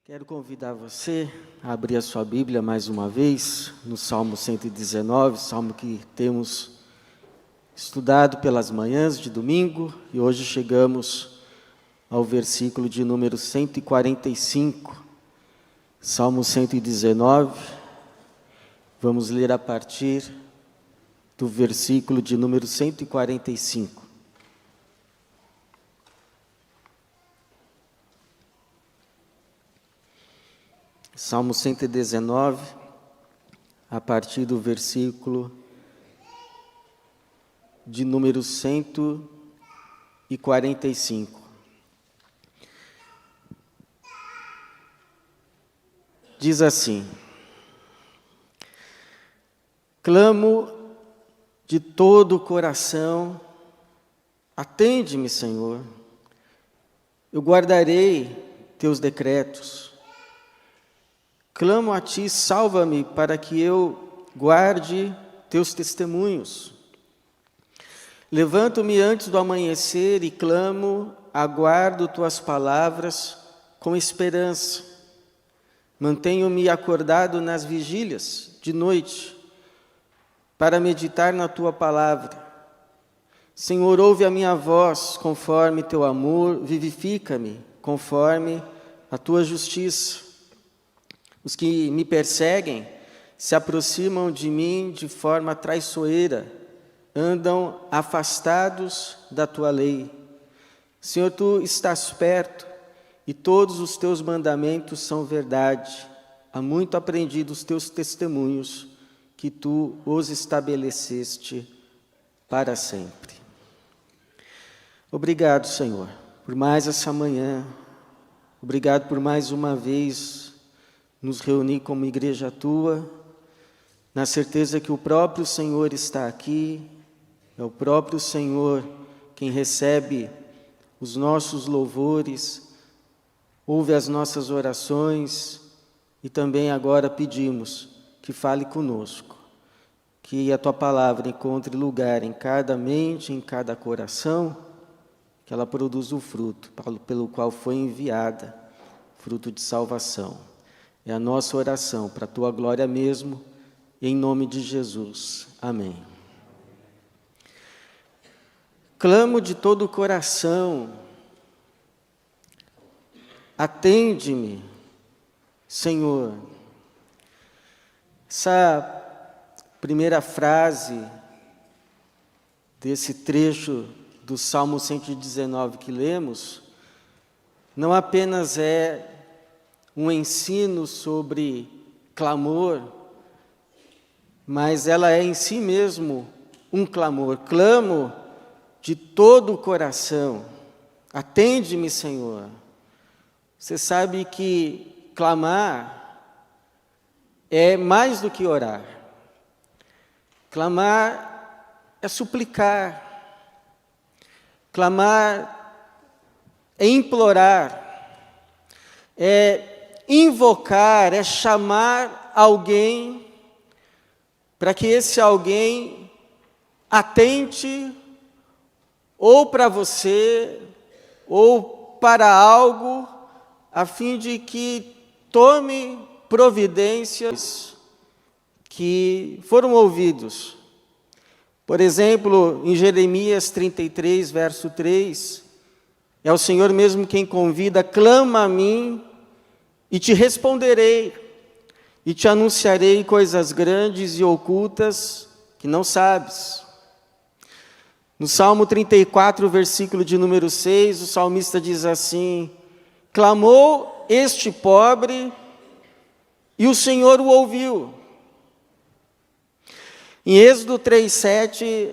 Quero convidar você a abrir a sua Bíblia mais uma vez, no Salmo 119, salmo que temos estudado pelas manhãs de domingo, e hoje chegamos ao versículo de número 145, Salmo 119, vamos ler a partir do versículo de número 145. Salmo 119, a partir do versículo de número 145. Diz assim: clamo de todo o coração, atende-me, Senhor, eu guardarei teus decretos. Clamo a ti, salva-me, para que eu guarde teus testemunhos. Levanto-me antes do amanhecer e clamo, aguardo tuas palavras com esperança. Mantenho-me acordado nas vigílias de noite, para meditar na tua palavra. Senhor, ouve a minha voz, conforme teu amor, vivifica-me, conforme a tua justiça. Os que me perseguem se aproximam de mim de forma traiçoeira, andam afastados da tua lei. Senhor, tu estás perto e todos os teus mandamentos são verdade. Há muito aprendi dos teus testemunhos, que tu os estabeleceste para sempre. Obrigado, Senhor, por mais essa manhã. Obrigado por mais uma vez nos reunir como igreja tua, na certeza que o próprio Senhor está aqui, é o próprio Senhor quem recebe os nossos louvores, ouve as nossas orações e também agora pedimos que fale conosco, que a tua palavra encontre lugar em cada mente, em cada coração, que ela produza o fruto pelo qual foi enviada, fruto de salvação. É a nossa oração, para a tua glória mesmo, em nome de Jesus. Amém. Clamo de todo o coração, atende-me, Senhor. Essa primeira frase desse trecho do Salmo 119 que lemos, não apenas é um ensino sobre clamor, mas ela é em si mesmo um clamor. Clamo de todo o coração, atende-me, Senhor. Você sabe que clamar é mais do que orar. Clamar é suplicar. Clamar é implorar. É invocar, é chamar alguém para que esse alguém atente ou para você ou para algo, a fim de que tome providências que foram ouvidos. Por exemplo, em Jeremias 33, verso 3, é o Senhor mesmo quem convida: clama a mim e te responderei, e te anunciarei coisas grandes e ocultas que não sabes. No Salmo 34, versículo de número 6, o salmista diz assim: clamou este pobre, e o Senhor o ouviu. Em Êxodo 3:7,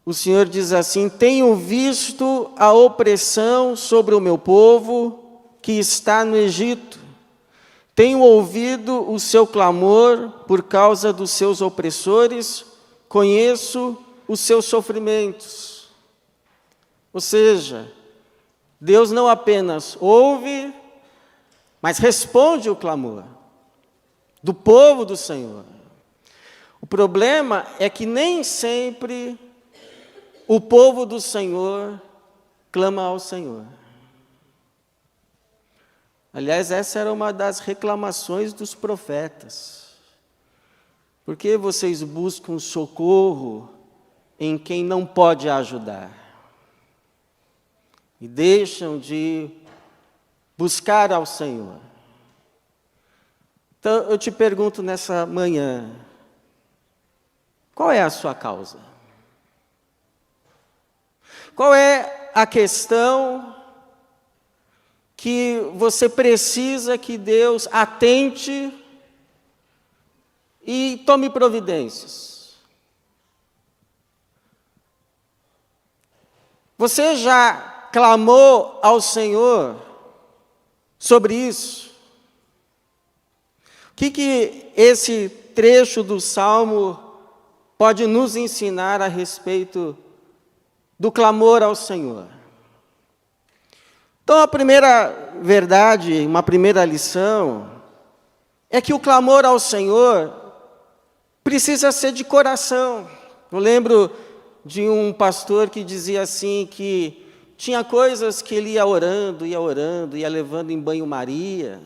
o Senhor diz assim: tenho visto a opressão sobre o meu povo que está no Egito. Tenho ouvido o seu clamor por causa dos seus opressores, conheço os seus sofrimentos. Ou seja, Deus não apenas ouve, mas responde o clamor do povo do Senhor. O problema é que nem sempre o povo do Senhor clama ao Senhor. Aliás, essa era uma das reclamações dos profetas. Por que vocês buscam socorro em quem não pode ajudar? E deixam de buscar ao Senhor. Então, eu te pergunto nessa manhã, qual é a sua causa? Qual é a questão que você precisa que Deus atente e tome providências? Você já clamou ao Senhor sobre isso? O que esse trecho do Salmo pode nos ensinar a respeito do clamor ao Senhor? Então, a primeira verdade, uma primeira lição, é que o clamor ao Senhor precisa ser de coração. Eu lembro de um pastor que dizia assim, que tinha coisas que ele ia orando, ia levando em banho-maria.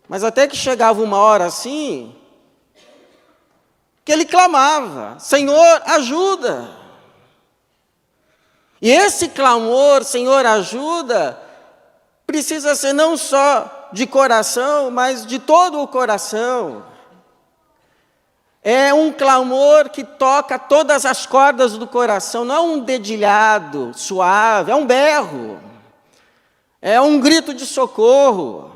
Mas até que chegava uma hora assim, que ele clamava: Senhor, ajuda! E esse clamor, Senhor, ajuda, precisa ser não só de coração, mas de todo o coração. É um clamor que toca todas as cordas do coração, não é um dedilhado suave, é um berro, é um grito de socorro.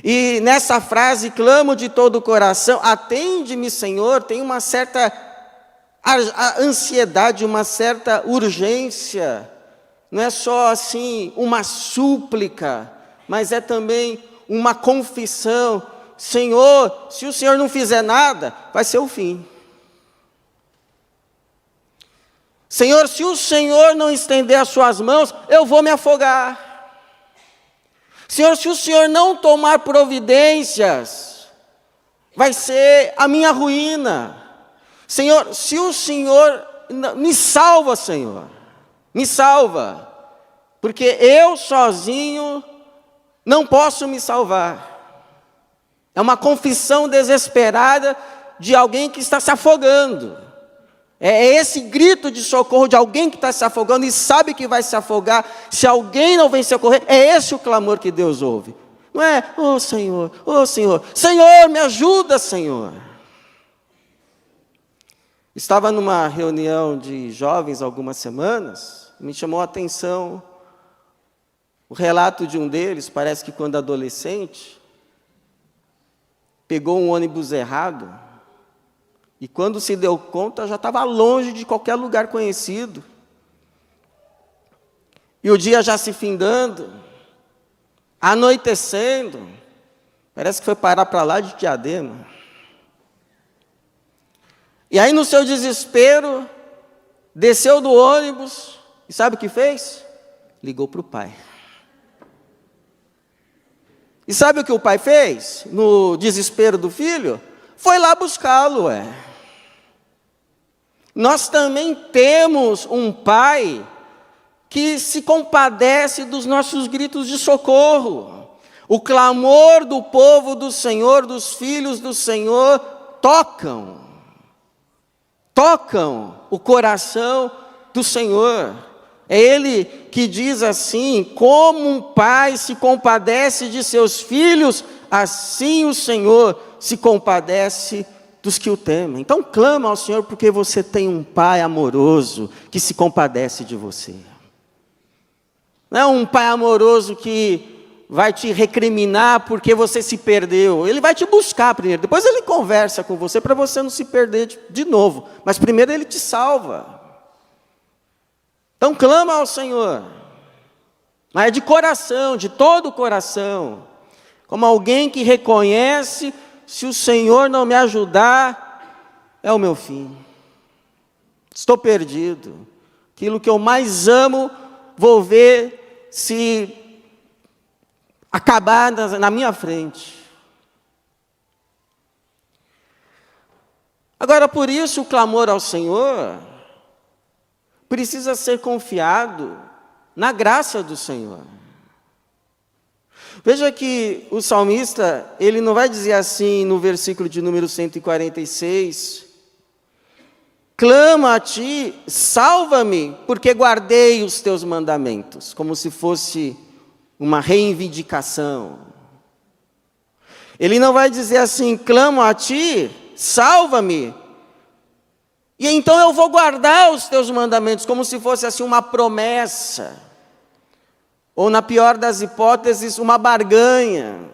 E nessa frase, clamo de todo o coração, atende-me, Senhor, tem uma certa a ansiedade, uma certa urgência. Não é só assim uma súplica, mas é também uma confissão. Senhor, se o Senhor não fizer nada, vai ser o fim. Senhor, se o Senhor não estender as suas mãos, eu vou me afogar. Senhor, se o Senhor não tomar providências, vai ser a minha ruína. Senhor, se o Senhor me salva, Senhor, me salva, porque eu sozinho não posso me salvar. É uma confissão desesperada de alguém que está se afogando. É esse grito de socorro de alguém que está se afogando e sabe que vai se afogar. Se alguém não vem socorrer, é esse o clamor que Deus ouve. Não é, Senhor, Senhor, me ajuda, Senhor. Estava numa reunião de jovens há algumas semanas, me chamou a atenção o relato de um deles. Parece que quando adolescente, pegou um ônibus errado, e quando se deu conta, já estava longe de qualquer lugar conhecido. E o dia já se findando, anoitecendo, parece que foi parar para lá de Diadema. E aí, no seu desespero, desceu do ônibus, e sabe o que fez? Ligou para o pai. E sabe o que o pai fez? No desespero do filho? Foi lá buscá-lo, Nós também temos um pai que se compadece dos nossos gritos de socorro. O clamor do povo do Senhor, dos filhos do Senhor, tocam o coração do Senhor. É Ele que diz assim: como um pai se compadece de seus filhos, assim o Senhor se compadece dos que o temem. Então clama ao Senhor, porque você tem um pai amoroso que se compadece de você. Não é um pai amoroso que vai te recriminar porque você se perdeu. Ele vai te buscar primeiro, depois ele conversa com você para você não se perder de novo. Mas primeiro ele te salva. Então clama ao Senhor. Mas é de coração, de todo o coração. Como alguém que reconhece: se o Senhor não me ajudar, é o meu fim. Estou perdido. Aquilo que eu mais amo, vou ver se acabar na minha frente. Agora, por isso, o clamor ao Senhor precisa ser confiado na graça do Senhor. Veja que o salmista, ele não vai dizer assim no versículo de número 146, clamo a ti, salva-me, porque guardei os teus mandamentos, como se fosse uma reivindicação. Ele não vai dizer assim, clamo a ti, salva-me, e então eu vou guardar os teus mandamentos, como se fosse assim uma promessa. Ou, na pior das hipóteses, uma barganha.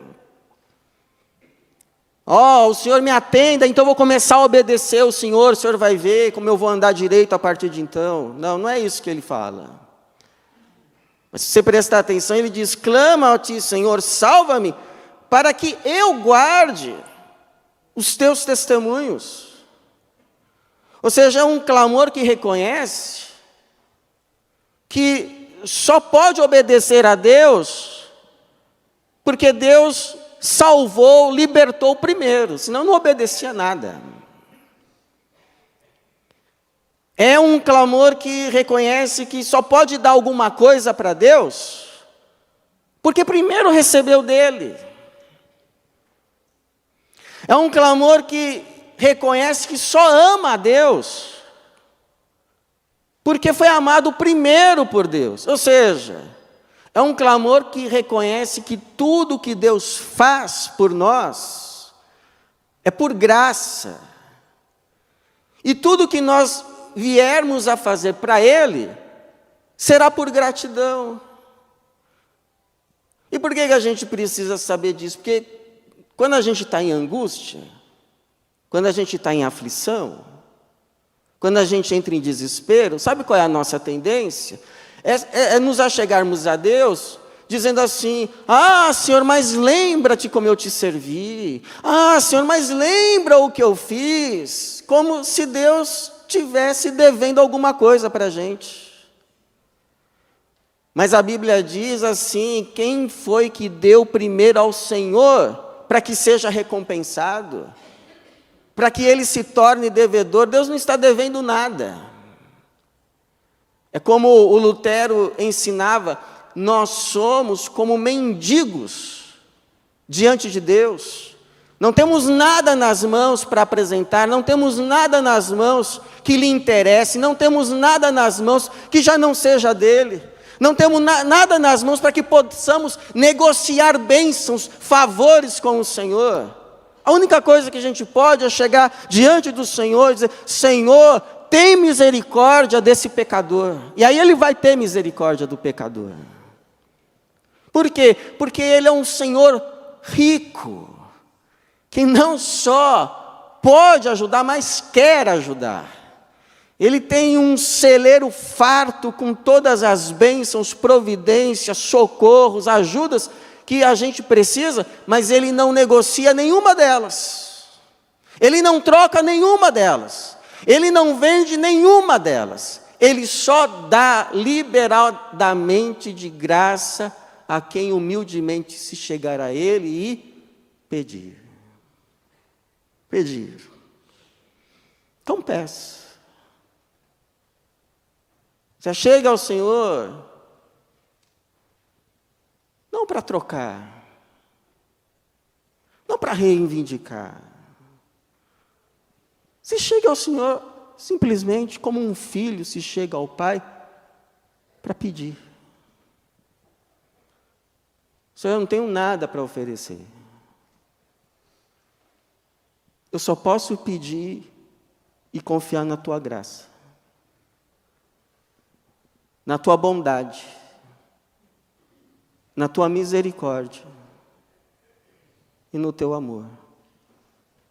O Senhor me atenda, então eu vou começar a obedecer o Senhor vai ver como eu vou andar direito a partir de então. Não, não é isso que ele fala. Mas se você prestar atenção, ele diz, clama a ti, Senhor, salva-me, para que eu guarde os teus testemunhos. Ou seja, é um clamor que reconhece que só pode obedecer a Deus porque Deus salvou, libertou primeiro, senão não obedecia nada. É um clamor que reconhece que só pode dar alguma coisa para Deus porque primeiro recebeu dele. É um clamor que reconhece que só ama a Deus porque foi amado primeiro por Deus. Ou seja, é um clamor que reconhece que tudo que Deus faz por nós é por graça. E tudo que nós viermos a fazer para Ele será por gratidão. E por que a gente precisa saber disso? Porque quando a gente está em angústia, quando a gente está em aflição, quando a gente entra em desespero, sabe qual é a nossa tendência? É nos achegarmos a Deus, dizendo assim, Senhor, mas lembra-te como eu te servi. Senhor, mas lembra o que eu fiz. Como se Deus tivesse devendo alguma coisa para a gente. Mas a Bíblia diz assim, quem foi que deu primeiro ao Senhor para que seja recompensado? Para que ele se torne devedor, Deus não está devendo nada. É como o Lutero ensinava, nós somos como mendigos diante de Deus. Não temos nada nas mãos para apresentar, não temos nada nas mãos que lhe interesse, não temos nada nas mãos que já não seja dele. Não temos nada nas mãos para que possamos negociar bênçãos, favores com o Senhor. A única coisa que a gente pode é chegar diante do Senhor e dizer, Senhor, tem misericórdia desse pecador. E aí Ele vai ter misericórdia do pecador. Por quê? Porque Ele é um Senhor rico, que não só pode ajudar, mas quer ajudar. Ele tem um celeiro farto com todas as bênçãos, providências, socorros, ajudas que a gente precisa, mas Ele não negocia nenhuma delas. Ele não troca nenhuma delas. Ele não vende nenhuma delas. Ele só dá liberadamente de graça a quem humildemente se chegar a Ele e pedir. Pedir. Então peça. Você chega ao Senhor, não para trocar, não para reivindicar. Você chega ao Senhor simplesmente como um filho se chega ao Pai para pedir. Senhor, eu não tenho nada para oferecer. Eu só posso pedir e confiar na Tua graça, na Tua bondade, na Tua misericórdia e no Teu amor.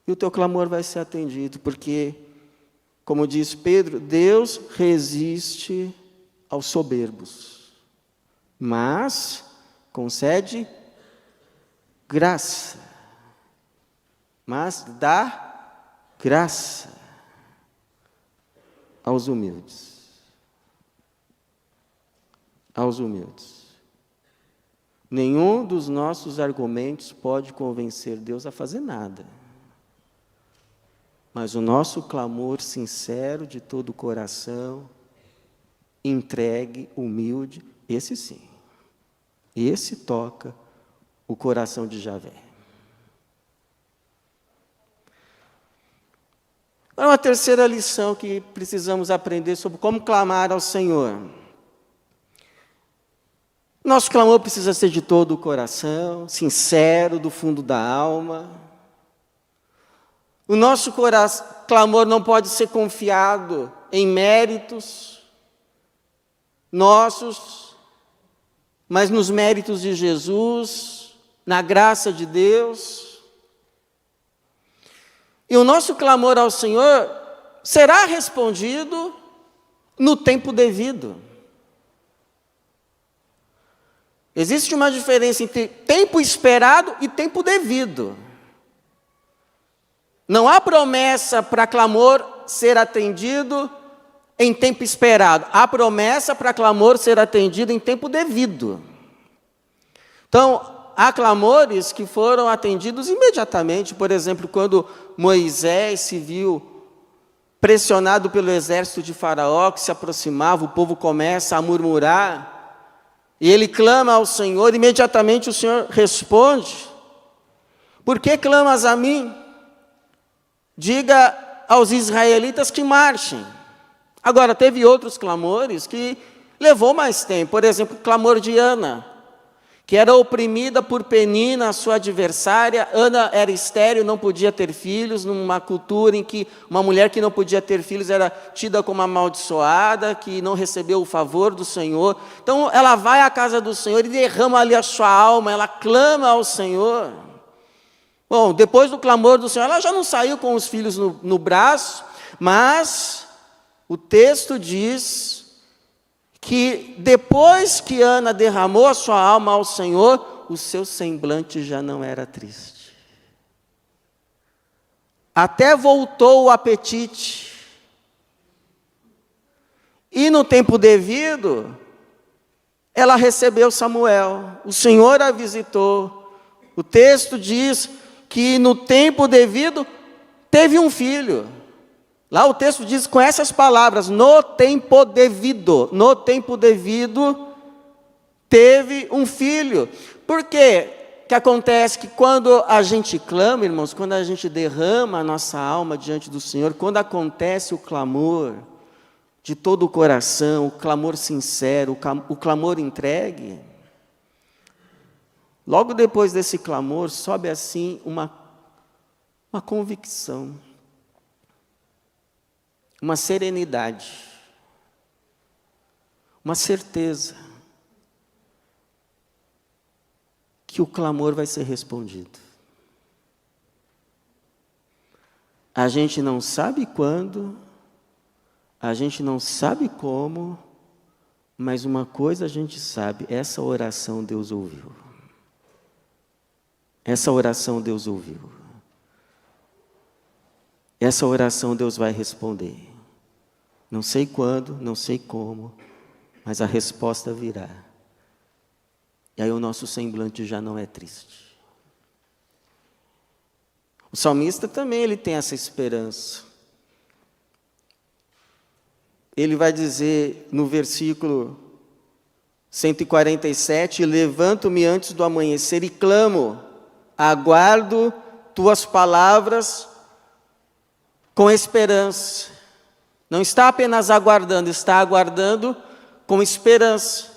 E o teu clamor vai ser atendido, porque, como diz Pedro, Deus resiste aos soberbos, mas concede graça, mas dá graça aos humildes. Aos humildes. Nenhum dos nossos argumentos pode convencer Deus a fazer nada. Mas o nosso clamor sincero de todo o coração, entregue, humilde, esse sim. Esse toca o coração de Javé. Agora, uma terceira lição que precisamos aprender sobre como clamar ao Senhor. Nosso clamor precisa ser de todo o coração, sincero, do fundo da alma. O nosso clamor não pode ser confiado em méritos nossos, mas nos méritos de Jesus, na graça de Deus. E o nosso clamor ao Senhor será respondido no tempo devido. Existe uma diferença entre tempo esperado e tempo devido. Não há promessa para clamor ser atendido em tempo esperado. Há promessa para clamor ser atendido em tempo devido. Então, há clamores que foram atendidos imediatamente. Por exemplo, quando Moisés se viu pressionado pelo exército de Faraó, que se aproximava, o povo começa a murmurar, e ele clama ao Senhor, imediatamente o Senhor responde: por que clamas a mim? Diga aos israelitas que marchem. Agora, teve outros clamores que levou mais tempo. Por exemplo, o clamor de Ana, que era oprimida por Penina, a sua adversária. Ana era estéril, não podia ter filhos, numa cultura em que uma mulher que não podia ter filhos era tida como amaldiçoada, que não recebeu o favor do Senhor. Então ela vai à casa do Senhor e derrama ali a sua alma, ela clama ao Senhor. Bom, depois do clamor do Senhor, ela já não saiu com os filhos no braço, mas o texto diz que depois que Ana derramou a sua alma ao Senhor, o seu semblante já não era triste. Até voltou o apetite. E no tempo devido, ela recebeu Samuel. O Senhor a visitou. O texto diz que no tempo devido teve um filho. Lá o texto diz com essas palavras: no tempo devido teve um filho. Por quê? Que acontece que quando a gente clama, irmãos, quando a gente derrama a nossa alma diante do Senhor, quando acontece o clamor de todo o coração, o clamor sincero, o clamor entregue, logo depois desse clamor, sobe assim uma convicção, uma serenidade, uma certeza que o clamor vai ser respondido. A gente não sabe quando, a gente não sabe como, mas uma coisa a gente sabe: essa oração Deus ouviu. Essa oração Deus ouviu. Essa oração Deus vai responder. Não sei quando, não sei como, mas a resposta virá. E aí o nosso semblante já não é triste. O salmista também ele tem essa esperança. Ele vai dizer no versículo 147, levanto-me antes do amanhecer e clamo, aguardo tuas palavras com esperança. Não está apenas aguardando, está aguardando com esperança.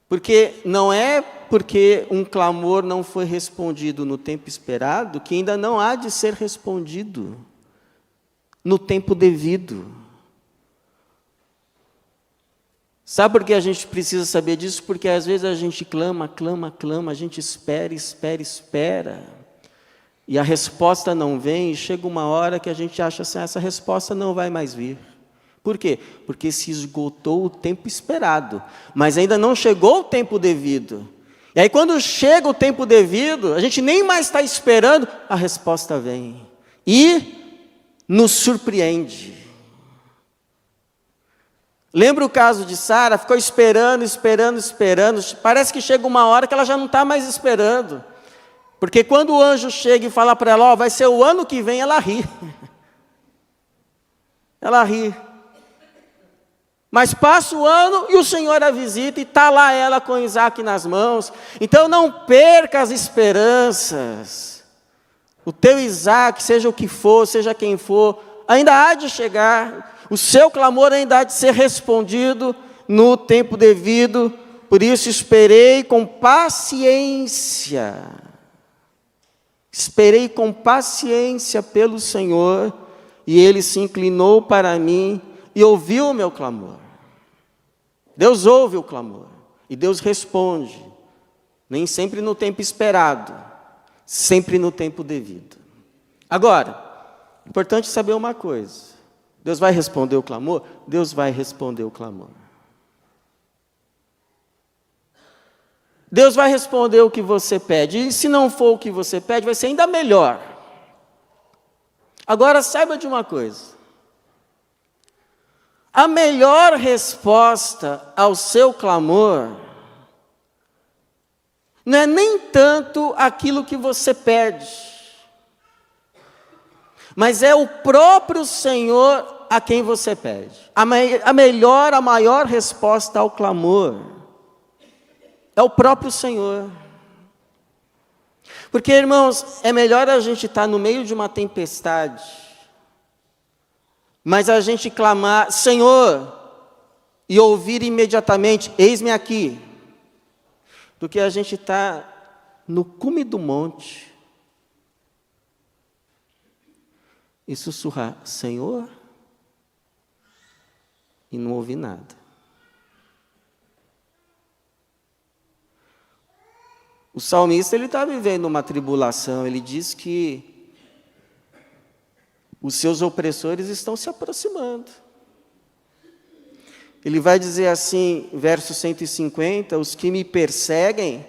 Porque não é porque um clamor não foi respondido no tempo esperado que ainda não há de ser respondido no tempo devido. Sabe por que a gente precisa saber disso? Porque às vezes a gente clama, a gente espera, e a resposta não vem, e chega uma hora que a gente acha assim, essa resposta não vai mais vir. Por quê? Porque se esgotou o tempo esperado, mas ainda não chegou o tempo devido. E aí quando chega o tempo devido, a gente nem mais está esperando, a resposta vem e nos surpreende. Lembra o caso de Sara? Ficou esperando, parece que chega uma hora que ela já não está mais esperando. Porque quando o anjo chega e fala para ela, vai ser o ano que vem, ela ri. Ela ri. Mas passa o ano e o Senhor a visita e está lá ela com Isaac nas mãos. Então não perca as esperanças. O teu Isaac, seja o que for, seja quem for, ainda há de chegar. O seu clamor ainda há de ser respondido no tempo devido. Por isso esperei com paciência. Esperei com paciência pelo Senhor, e Ele se inclinou para mim e ouviu o meu clamor. Deus ouve o clamor, e Deus responde, nem sempre no tempo esperado, sempre no tempo devido. Agora, importante saber uma coisa: Deus vai responder o clamor? Deus vai responder o clamor. Deus vai responder o que você pede, e se não for o que você pede, vai ser ainda melhor. Agora, saiba de uma coisa: a melhor resposta ao seu clamor não é nem tanto aquilo que você pede, mas é o próprio Senhor a quem você pede. A maior resposta ao clamor é o próprio Senhor. Porque, irmãos, é melhor a gente estar no meio de uma tempestade, mas a gente clamar, Senhor, e ouvir imediatamente, eis-me aqui, do que a gente estar no cume do monte e sussurrar, Senhor, e não ouvir nada. O salmista, ele está vivendo uma tribulação. Ele diz que os seus opressores estão se aproximando. Ele vai dizer assim, verso 150, os que me perseguem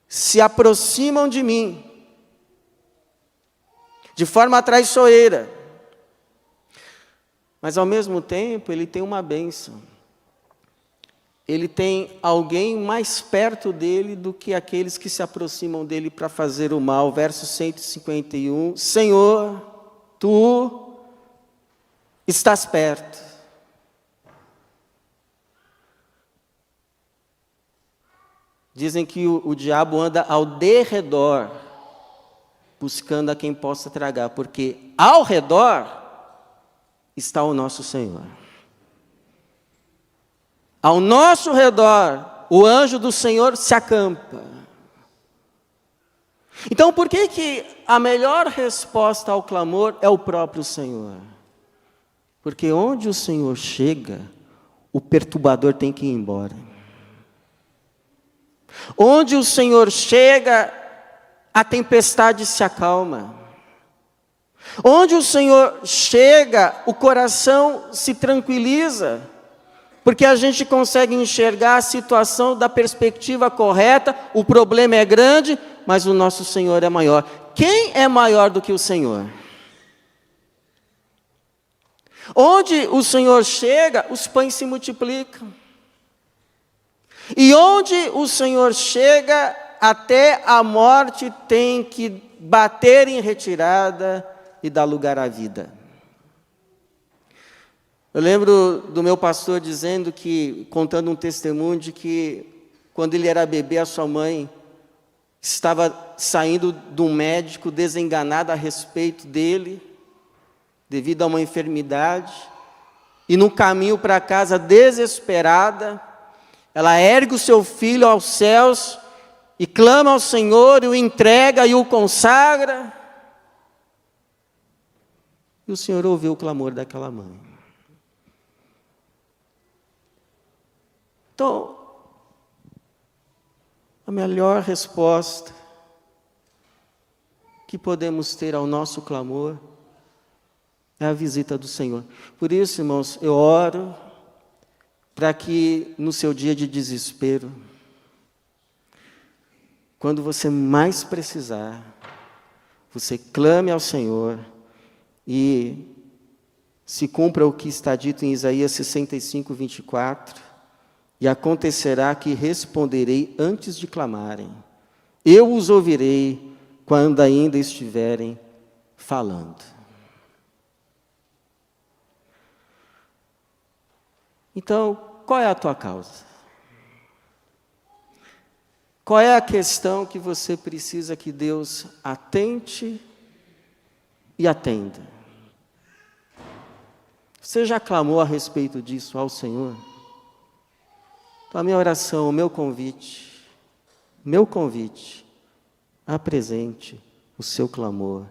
se aproximam de mim, de forma traiçoeira. Mas ao mesmo tempo, ele tem uma bênção. Ele tem alguém mais perto dele do que aqueles que se aproximam dele para fazer o mal. Verso 151, Senhor, Tu estás perto. Dizem que o diabo anda ao derredor, buscando a quem possa tragar, porque ao redor está o nosso Senhor. Ao nosso redor, o anjo do Senhor se acampa. Então, por que a melhor resposta ao clamor é o próprio Senhor? Porque onde o Senhor chega, o perturbador tem que ir embora. Onde o Senhor chega, a tempestade se acalma. Onde o Senhor chega, o coração se tranquiliza. Porque a gente consegue enxergar a situação da perspectiva correta, o problema é grande, mas o nosso Senhor é maior. Quem é maior do que o Senhor? Onde o Senhor chega, os pães se multiplicam. E onde o Senhor chega, até a morte tem que bater em retirada e dar lugar à vida. Eu lembro do meu pastor dizendo que, contando um testemunho de que, quando ele era bebê, a sua mãe estava saindo de um médico desenganada a respeito dele, devido a uma enfermidade, e no caminho para casa, desesperada, ela ergue o seu filho aos céus e clama ao Senhor, e o entrega e o consagra. E o Senhor ouviu o clamor daquela mãe. Então, a melhor resposta que podemos ter ao nosso clamor é a visita do Senhor. Por isso, irmãos, eu oro para que no seu dia de desespero, quando você mais precisar, você clame ao Senhor e se cumpra o que está dito em Isaías 65, 24. E acontecerá que responderei antes de clamarem. Eu os ouvirei quando ainda estiverem falando. Então, qual é a tua causa? Qual é a questão que você precisa que Deus atente e atenda? Você já clamou a respeito disso ao Senhor? Então, a minha oração, o meu convite, apresente o seu clamor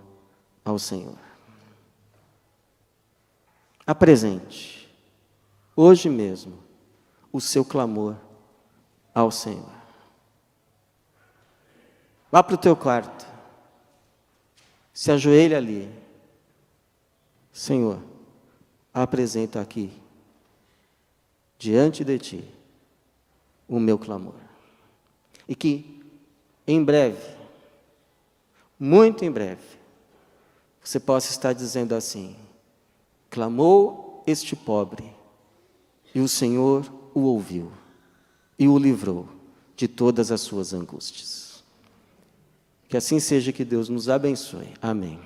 ao Senhor. Apresente, hoje mesmo, o seu clamor ao Senhor. Vá para o teu quarto, se ajoelhe ali. Senhor, apresento aqui, diante de Ti, o meu clamor. E que, em breve, muito em breve, você possa estar dizendo assim: clamou este pobre, e o Senhor o ouviu, e o livrou de todas as suas angústias. Que assim seja, que Deus nos abençoe. Amém.